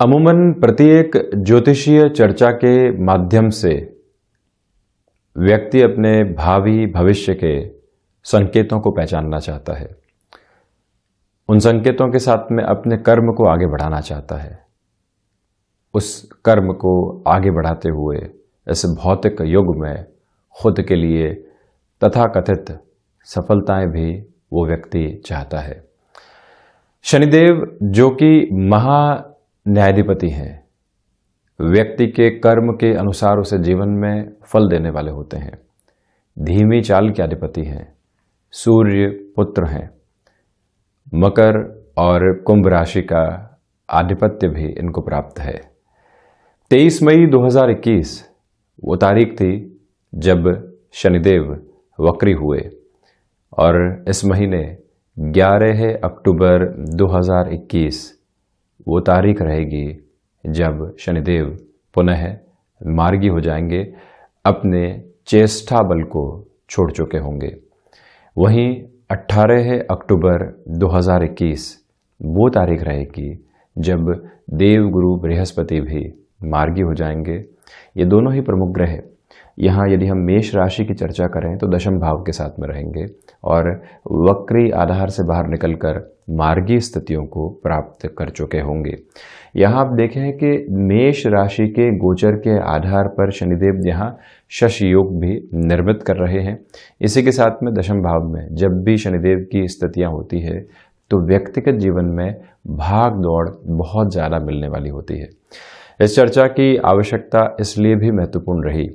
अमूमन प्रत्येक ज्योतिषीय चर्चा के माध्यम से व्यक्ति अपने भावी भविष्य के संकेतों को पहचानना चाहता है। उन संकेतों के साथ में अपने कर्म को आगे बढ़ाना चाहता है। उस कर्म को आगे बढ़ाते हुए इस भौतिक युग में खुद के लिए तथाकथित सफलताएं भी वो व्यक्ति चाहता है। शनिदेव जो कि महा न्यायाधिपति हैं, व्यक्ति के कर्म के अनुसार उसे जीवन में फल देने वाले होते हैं। धीमी चाल के अधिपति हैं, सूर्य पुत्र हैं। मकर और कुंभ राशि का आधिपत्य भी इनको प्राप्त है। 23 मई 2021 वो तारीख थी जब शनिदेव वक्री हुए और इस महीने 11 अक्टूबर 2021 वो तारीख रहेगी जब शनिदेव पुनः मार्गी हो जाएंगे, अपने चेष्टा बल को छोड़ चुके होंगे। वहीं 18 अक्टूबर 2021 वो तारीख रहेगी जब देवगुरु बृहस्पति भी मार्गी हो जाएंगे। ये दोनों ही प्रमुख ग्रह यहाँ यदि हम मेष राशि की चर्चा करें तो दशम भाव के साथ में रहेंगे और वक्री आधार से बाहर निकलकर मार्गी स्थितियों को प्राप्त कर चुके होंगे। यहाँ आप देखें कि मेष राशि के गोचर के आधार पर शनिदेव यहाँ शशि योग भी निर्मित कर रहे हैं। इसी के साथ में दशम भाव में जब भी शनिदेव की स्थितियाँ होती है तो व्यक्तिगत जीवन में भाग दौड़ बहुत ज़्यादा मिलने वाली होती है। इस चर्चा की आवश्यकता इसलिए भी महत्वपूर्ण रही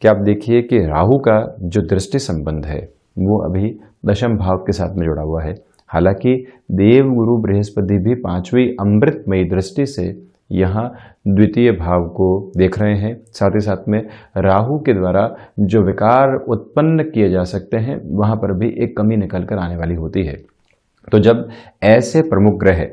कि आप देखिए कि राहु का जो दृष्टि संबंध है वो अभी दशम भाव के साथ में जुड़ा हुआ है। हालांकि देवगुरु बृहस्पति भी 5वीं अमृतमयी दृष्टि से यहाँ द्वितीय भाव को देख रहे हैं। साथ ही साथ में राहु के द्वारा जो विकार उत्पन्न किए जा सकते हैं वहाँ पर भी एक कमी निकल कर आने वाली होती है। तो जब ऐसे प्रमुख ग्रह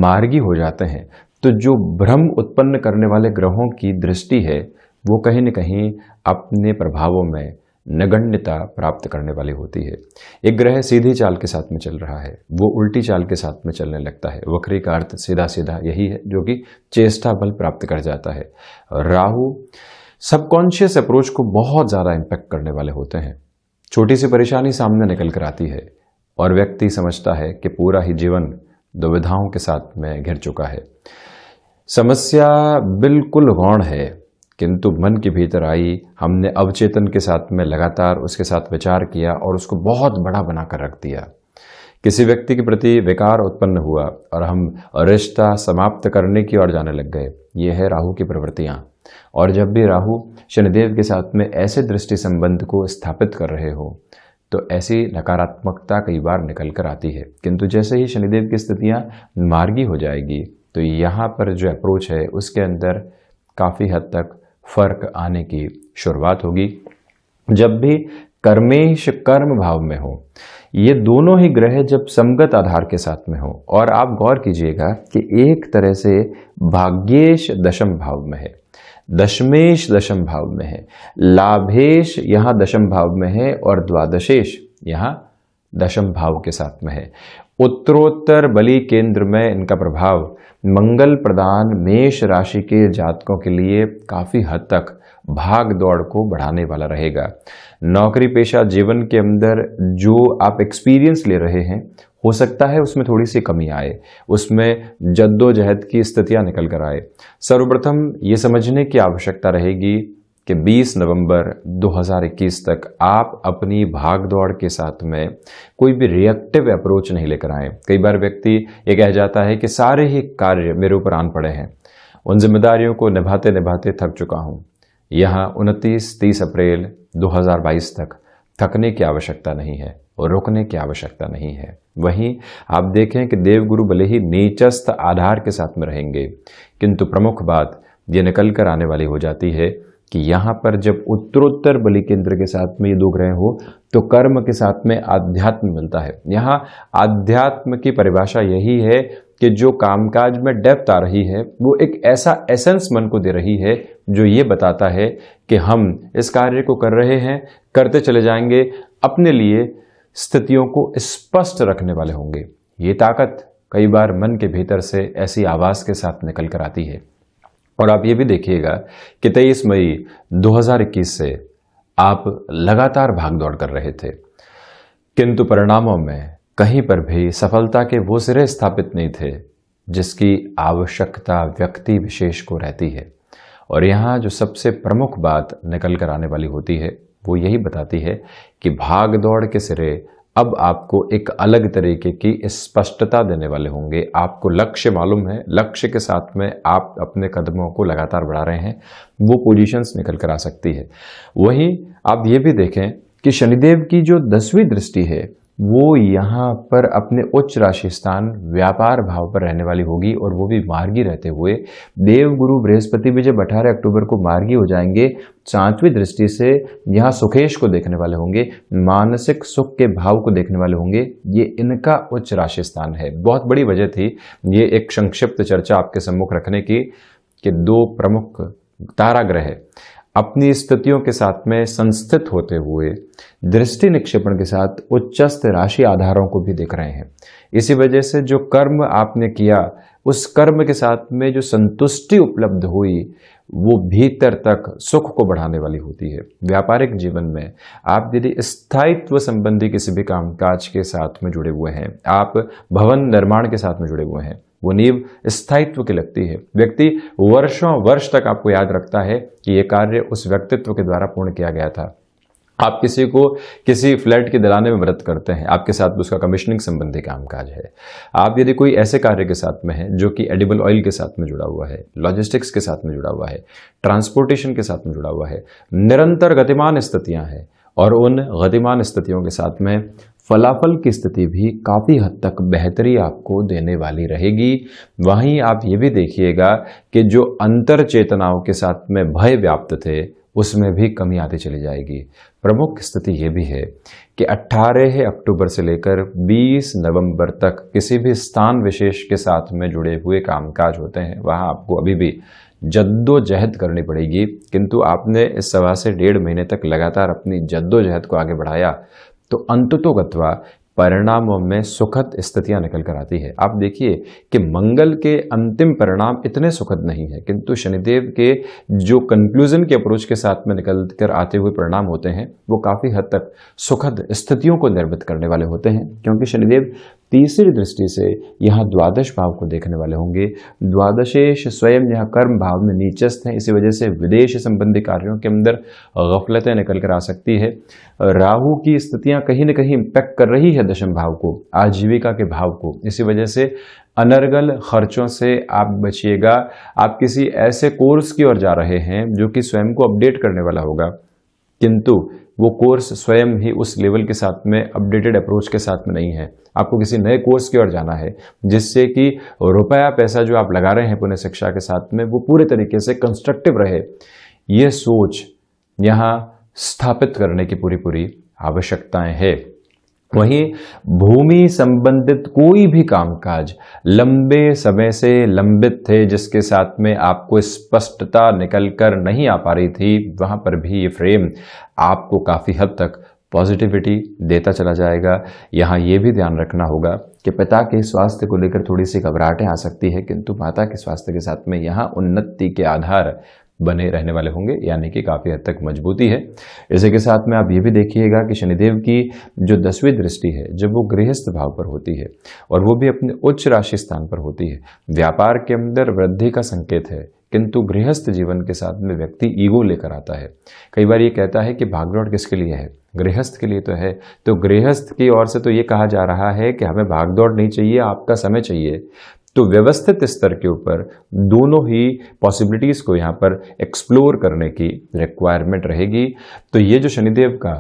मार्गी हो जाते हैं तो जो भ्रम उत्पन्न करने वाले ग्रहों की दृष्टि है वो कहीं न कहीं अपने प्रभावों में नगण्यता प्राप्त करने वाली होती है। एक ग्रह सीधी चाल के साथ में चल रहा है, वो उल्टी चाल के साथ में चलने लगता है। वक्री का अर्थ सीधा सीधा यही है जो कि चेष्टा बल प्राप्त कर जाता है। राहु सबकॉन्शियस अप्रोच को बहुत ज़्यादा इम्पैक्ट करने वाले होते हैं। छोटी सी परेशानी सामने निकल कर आती है और व्यक्ति समझता है कि पूरा ही जीवन दुविधाओं के साथ में घिर चुका है। समस्या बिल्कुल गौण है, किंतु मन के भीतर आई, हमने अवचेतन के साथ में लगातार उसके साथ विचार किया और उसको बहुत बड़ा बनाकर रख दिया। किसी व्यक्ति के प्रति विकार उत्पन्न हुआ और हम रिश्ता समाप्त करने की ओर जाने लग गए। ये है राहु की प्रवृत्तियाँ। और जब भी राहु शनिदेव के साथ में ऐसे दृष्टि संबंध को स्थापित कर रहे हो तो ऐसी नकारात्मकता कई बार निकल कर आती है। किंतु जैसे ही शनिदेव की स्थितियाँ मार्गी हो जाएगी तो यहाँ पर जो अप्रोच है उसके अंदर काफ़ी हद तक फर्क आने की शुरुआत होगी। जब भी कर्मेश कर्म भाव में हो, ये दोनों ही ग्रह जब समगत आधार के साथ में हो, और आप गौर कीजिएगा कि एक तरह से भाग्येश दशम भाव में है, दशमेश दशम भाव में है, लाभेश यहाँ दशम भाव में है और द्वादशेश यहाँ दशम भाव के साथ में है। उत्तरोत्तर बली केंद्र में इनका प्रभाव मंगल प्रदान मेष राशि के जातकों के लिए काफ़ी हद तक भाग दौड़ को बढ़ाने वाला रहेगा। नौकरी पेशा जीवन के अंदर जो आप एक्सपीरियंस ले रहे हैं, हो सकता है उसमें थोड़ी सी कमी आए, उसमें जद्दोजहद की स्थितियां निकल कर आए। सर्वप्रथम ये समझने की आवश्यकता रहेगी कि 20 नवंबर 2021 तक आप अपनी भाग दौड़ के साथ में कोई भी रिएक्टिव अप्रोच नहीं लेकर आए। कई बार व्यक्ति ये कह जाता है कि सारे ही कार्य मेरे ऊपर आन पड़े हैं, उन जिम्मेदारियों को निभाते निभाते थक चुका हूँ। यहाँ 29-30 अप्रैल 2022 तक थकने की आवश्यकता नहीं है और रुकने की आवश्यकता नहीं है। वहीं आप देखें कि देवगुरु भले ही नीचस्थ आधार के साथ में रहेंगे, किंतु प्रमुख बात ये निकल कर आने वाली हो जाती है कि यहाँ पर जब उत्तरोत्तर बलि केंद्र के साथ में ये दो ग्रह हो तो कर्म के साथ में आध्यात्म मिलता है। यहाँ आध्यात्म की परिभाषा यही है कि जो कामकाज में डेप्थ आ रही है वो एक ऐसा एसेंस मन को दे रही है जो ये बताता है कि हम इस कार्य को कर रहे हैं, करते चले जाएंगे, अपने लिए स्थितियों को स्पष्ट रखने वाले होंगे। ये ताकत कई बार मन के भीतर से ऐसी आवाज़ के साथ निकल कर आती है और आप ये भी देखिएगा कि 23 मई 2021 से आप लगातार भाग दौड़ कर रहे थे, किंतु परिणामों में कहीं पर भी सफलता के वो सिरे स्थापित नहीं थे जिसकी आवश्यकता व्यक्ति विशेष को रहती है। और यहाँ जो सबसे प्रमुख बात निकल कर आने वाली होती है वो यही बताती है कि भाग दौड़ के सिरे अब आपको एक अलग तरीके की स्पष्टता देने वाले होंगे। आपको लक्ष्य मालूम है, लक्ष्य के साथ में आप अपने कदमों को लगातार बढ़ा रहे हैं, वो पोजीशंस निकल कर आ सकती है। वहीं आप ये भी देखें कि शनिदेव की जो 10वीं दृष्टि है वो यहाँ पर अपने उच्च राशि स्थान व्यापार भाव पर रहने वाली होगी, और वो भी मार्गी रहते हुए। देव गुरु बृहस्पति भी जब 18 अक्टूबर को मार्गी हो जाएंगे, 5वीं दृष्टि से यहाँ सुखेश को देखने वाले होंगे, मानसिक सुख के भाव को देखने वाले होंगे। ये इनका उच्च राशि स्थान है। बहुत बड़ी वजह थी ये एक संक्षिप्त चर्चा आपके सम्मुख रखने की कि 2 प्रमुख तारा ग्रह अपनी स्थितियों के साथ में संस्थित होते हुए दृष्टि निक्षेपण के साथ उच्चस्थ राशि आधारों को भी देख रहे हैं। इसी वजह से जो कर्म आपने किया उस कर्म के साथ में जो संतुष्टि उपलब्ध हुई वो भीतर तक सुख को बढ़ाने वाली होती है। व्यापारिक जीवन में आप यदि स्थायित्व संबंधी किसी भी कामकाज के साथ में जुड़े हुए हैं, आप भवन निर्माण के साथ में जुड़े हुए हैं, वो नींव स्थायित्व की लगती है। व्यक्ति वर्षों वर्ष तक आपको याद रखता है कि ये कार्य उस व्यक्तित्व के द्वारा पूर्ण किया गया था। आप किसी को किसी फ्लैट की दिलाने में मदद करते हैं, आपके साथ उसका कमीशनिंग संबंधी कामकाज है। आप यदि कोई ऐसे कार्य के साथ में है जो कि एडिबल ऑयल के साथ में जुड़ा हुआ है, लॉजिस्टिक्स के साथ में जुड़ा हुआ है, ट्रांसपोर्टेशन के साथ में जुड़ा हुआ है, निरंतर गतिमान स्थितियां हैं, और उन गतिमान स्थितियों के साथ में फलाफल की स्थिति भी काफ़ी हद तक बेहतरी आपको देने वाली रहेगी। वहीं आप ये भी देखिएगा कि जो अंतर चेतनाओं के साथ में भय व्याप्त थे उसमें भी कमी आती चली जाएगी। प्रमुख स्थिति ये भी है कि 18 अक्टूबर से लेकर 20 नवंबर तक किसी भी स्थान विशेष के साथ में जुड़े हुए कामकाज होते हैं, वहाँ आपको अभी भी जद्दोजहद करनी पड़ेगी। किंतु आपने इस 1.25 से 1.5 महीने तक लगातार अपनी जद्दोजहद को आगे बढ़ाया तो अंततोगत्वा परिणामों में सुखद स्थितियां निकल कर आती है। आप देखिए कि मंगल के अंतिम परिणाम इतने सुखद नहीं है, किंतु शनिदेव के जो कंक्लूजन के अप्रोच के साथ में निकल कर आते हुए परिणाम होते हैं वो काफ़ी हद तक सुखद स्थितियों को निर्मित करने वाले होते हैं, क्योंकि शनिदेव तीसरी दृष्टि से यहाँ द्वादश भाव को देखने वाले होंगे। द्वादशेश स्वयं यहाँ कर्म भाव में नीचस्थ हैं, इसी वजह से विदेश संबंधी कार्यों के अंदर गफलतें निकल कर आ सकती है। राहु की स्थितियाँ कहीं न कहीं इम्पैक्ट कर रही है दशम भाव को, आजीविका के भाव को, इसी वजह से अनर्गल खर्चों से आप बचिएगा। आप किसी ऐसे कोर्स की ओर जा रहे हैं जो कि स्वयं को अपडेट करने वाला होगा, किंतु वो कोर्स स्वयं ही उस लेवल के साथ में अपडेटेड अप्रोच के साथ में नहीं है। आपको किसी नए कोर्स की ओर जाना है जिससे कि रुपया पैसा जो आप लगा रहे हैं पुण्य शिक्षा के साथ में वो पूरे तरीके से कंस्ट्रक्टिव रहे। ये सोच यहाँ स्थापित करने की पूरी आवश्यकताएं है। वहीं भूमि संबंधित कोई भी कामकाज लंबे समय से लंबित थे जिसके साथ में आपको स्पष्टता निकल कर नहीं आ पा रही थी, वहां पर भी ये फ्रेम आपको काफ़ी हद तक पॉजिटिविटी देता चला जाएगा। यहाँ ये भी ध्यान रखना होगा कि पिता के स्वास्थ्य को लेकर थोड़ी सी घबराहटें आ सकती है, किंतु माता के स्वास्थ्य के साथ में यहाँ उन्नति के आधार बने रहने वाले होंगे, यानी कि काफ़ी हद तक मजबूती है। इसी के साथ में आप ये भी देखिएगा कि शनिदेव की जो 10वीं दृष्टि है जब वो गृहस्थ भाव पर होती है और वो भी अपने उच्च राशि स्थान पर होती है, व्यापार के अंदर वृद्धि का संकेत है, किंतु गृहस्थ जीवन के साथ में व्यक्ति ईगो लेकर आता है। कई बार ये कहता है कि भागदौड़ किसके लिए है, गृहस्थ के लिए तो है। तो गृहस्थ की ओर से तो ये कहा जा रहा है कि हमें भागदौड़ नहीं चाहिए, आपका समय चाहिए। तो व्यवस्थित स्तर के ऊपर दोनों ही पॉसिबिलिटीज को यहाँ पर एक्सप्लोर करने की रिक्वायरमेंट रहेगी। तो ये जो शनिदेव का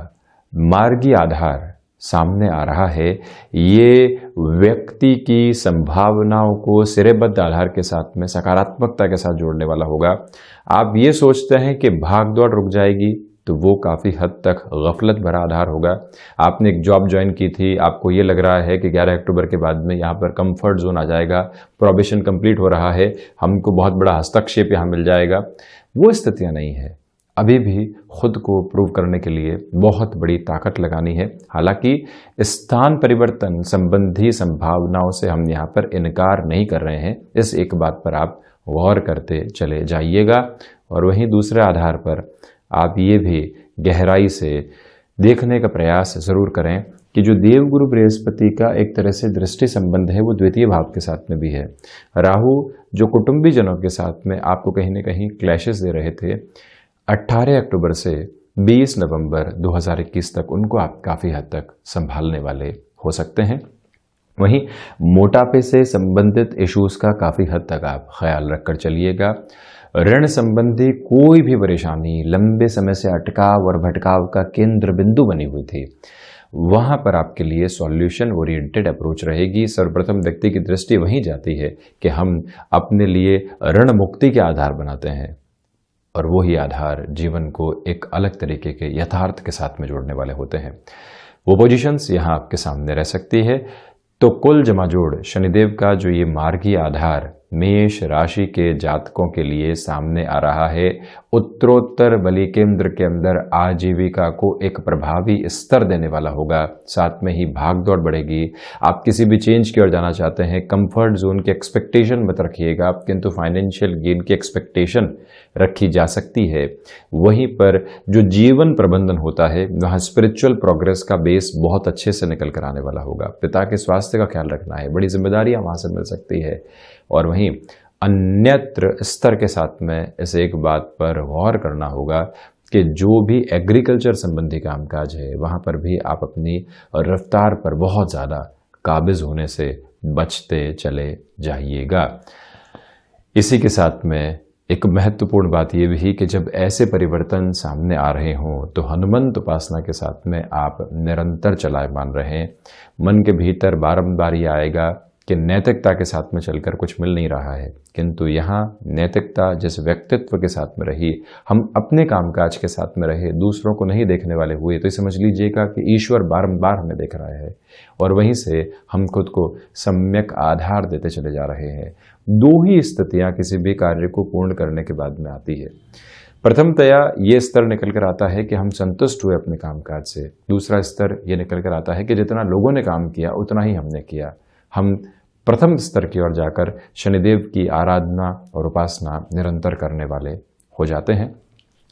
मार्गी आधार सामने आ रहा है, ये व्यक्ति की संभावनाओं को सिरेबद्ध आधार के साथ में सकारात्मकता के साथ जोड़ने वाला होगा। आप ये सोचते हैं कि भाग दौड़ रुक जाएगी तो वो काफ़ी हद तक गफलत भरा आधार होगा। आपने एक जॉब ज्वाइन की थी, आपको ये लग रहा है कि 11 अक्टूबर के बाद में यहाँ पर कंफर्ट जोन आ जाएगा, प्रोबेशन कंप्लीट हो रहा है, हमको बहुत बड़ा हस्तक्षेप यहाँ मिल जाएगा। वो स्थितियाँ नहीं है। अभी भी खुद को प्रूव करने के लिए बहुत बड़ी ताकत लगानी है। हालांकि स्थान परिवर्तन संबंधी संभावनाओं से हम यहाँ पर इनकार नहीं कर रहे हैं, इस एक बात पर आप गौर करते चले जाइएगा। और वहीं दूसरे आधार पर आप ये भी गहराई से देखने का प्रयास ज़रूर करें कि जो देवगुरु बृहस्पति का एक तरह से दृष्टि संबंध है वो द्वितीय भाव के साथ में भी है। राहु जो कुटुंबी जनों के साथ में आपको कहीं न कहीं क्लैशेस दे रहे थे, 18 अक्टूबर से 20 नवंबर 2021 तक उनको आप काफ़ी हद तक संभालने वाले हो सकते हैं। वहीं मोटापे से संबंधित इश्यूज का काफ़ी हद तक आप ख्याल रखकर चलिएगा। ऋण संबंधी कोई भी परेशानी लंबे समय से अटकाव और भटकाव का केंद्र बिंदु बनी हुई थी, वहां पर आपके लिए सॉल्यूशन ओरिएंटेड अप्रोच रहेगी। सर्वप्रथम व्यक्ति की दृष्टि वहीं जाती है कि हम अपने लिए ऋण मुक्ति के आधार बनाते हैं, और वही आधार जीवन को एक अलग तरीके के यथार्थ के साथ में जोड़ने वाले होते हैं। वो पोजीशंस यहाँ आपके सामने रह सकती है। तो कुल जमा जोड़ शनिदेव का जो ये मार्गी आधार मेष राशि के जातकों के लिए सामने आ रहा है, उत्तरोत्तर बलि केंद्र के अंदर आजीविका को एक प्रभावी स्तर देने वाला होगा। साथ में ही भागदौड़ बढ़ेगी। आप किसी भी चेंज की ओर जाना चाहते हैं, कंफर्ट जोन की एक्सपेक्टेशन मत रखिएगा, किंतु फाइनेंशियल गेन की एक्सपेक्टेशन रखी जा सकती है। वहीं पर जो जीवन प्रबंधन होता है वहाँ स्पिरिचुअल प्रोग्रेस का बेस बहुत अच्छे से निकल कर आने वाला होगा। पिता के स्वास्थ्य का ख्याल रखना है, बड़ी जिम्मेदारियां वहाँ से मिल सकती है। और वहीं अन्यत्र स्तर के साथ में इस एक बात पर गौर करना होगा कि जो भी एग्रीकल्चर संबंधी कामकाज है वहाँ पर भी आप अपनी रफ्तार पर बहुत ज़्यादा काबिज होने से बचते चले जाइएगा। इसी के साथ में एक महत्वपूर्ण बात यह भी कि जब ऐसे परिवर्तन सामने आ रहे हों तो हनुमंत उपासना के साथ में आप निरंतर चलायमान रहें। मन के भीतर बारंबार ये आएगा कि नैतिकता के साथ में चलकर कुछ मिल नहीं रहा है, किंतु यहाँ नैतिकता जिस व्यक्तित्व के साथ में रही, हम अपने कामकाज के साथ में रहे, दूसरों को नहीं देखने वाले हुए, तो समझ लीजिएगा कि ईश्वर बारंबार हमें देख रहा है और वहीं से हम खुद को सम्यक आधार देते चले जा रहे हैं। दो ही स्थितियाँ किसी भी कार्य को पूर्ण करने के बाद में आती है। प्रथमतया ये स्तर निकल कर आता है कि हम संतुष्ट हुए अपने कामकाज से। दूसरा स्तर ये निकल कर आता है कि जितना लोगों ने काम किया उतना ही हमने किया। हम प्रथम स्तर की ओर जाकर शनिदेव की आराधना और उपासना निरंतर करने वाले हो जाते हैं।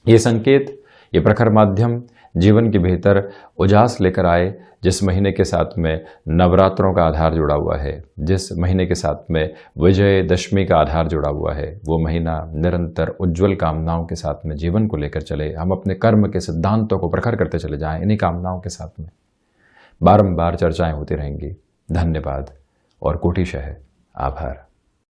ये संकेत, ये प्रखर माध्यम जीवन के भीतर उजास लेकर आए। जिस महीने के साथ में नवरात्रों का आधार जुड़ा हुआ है, जिस महीने के साथ में विजय दशमी का आधार जुड़ा हुआ है, वो महीना निरंतर उज्जवल कामनाओं के साथ में जीवन को लेकर चले। हम अपने कर्म के सिद्धांतों को प्रखर करते चले जाएं। इन्हीं कामनाओं के साथ में बारंबार चर्चाएं होती रहेंगी। धन्यवाद और कोटिशः आभार।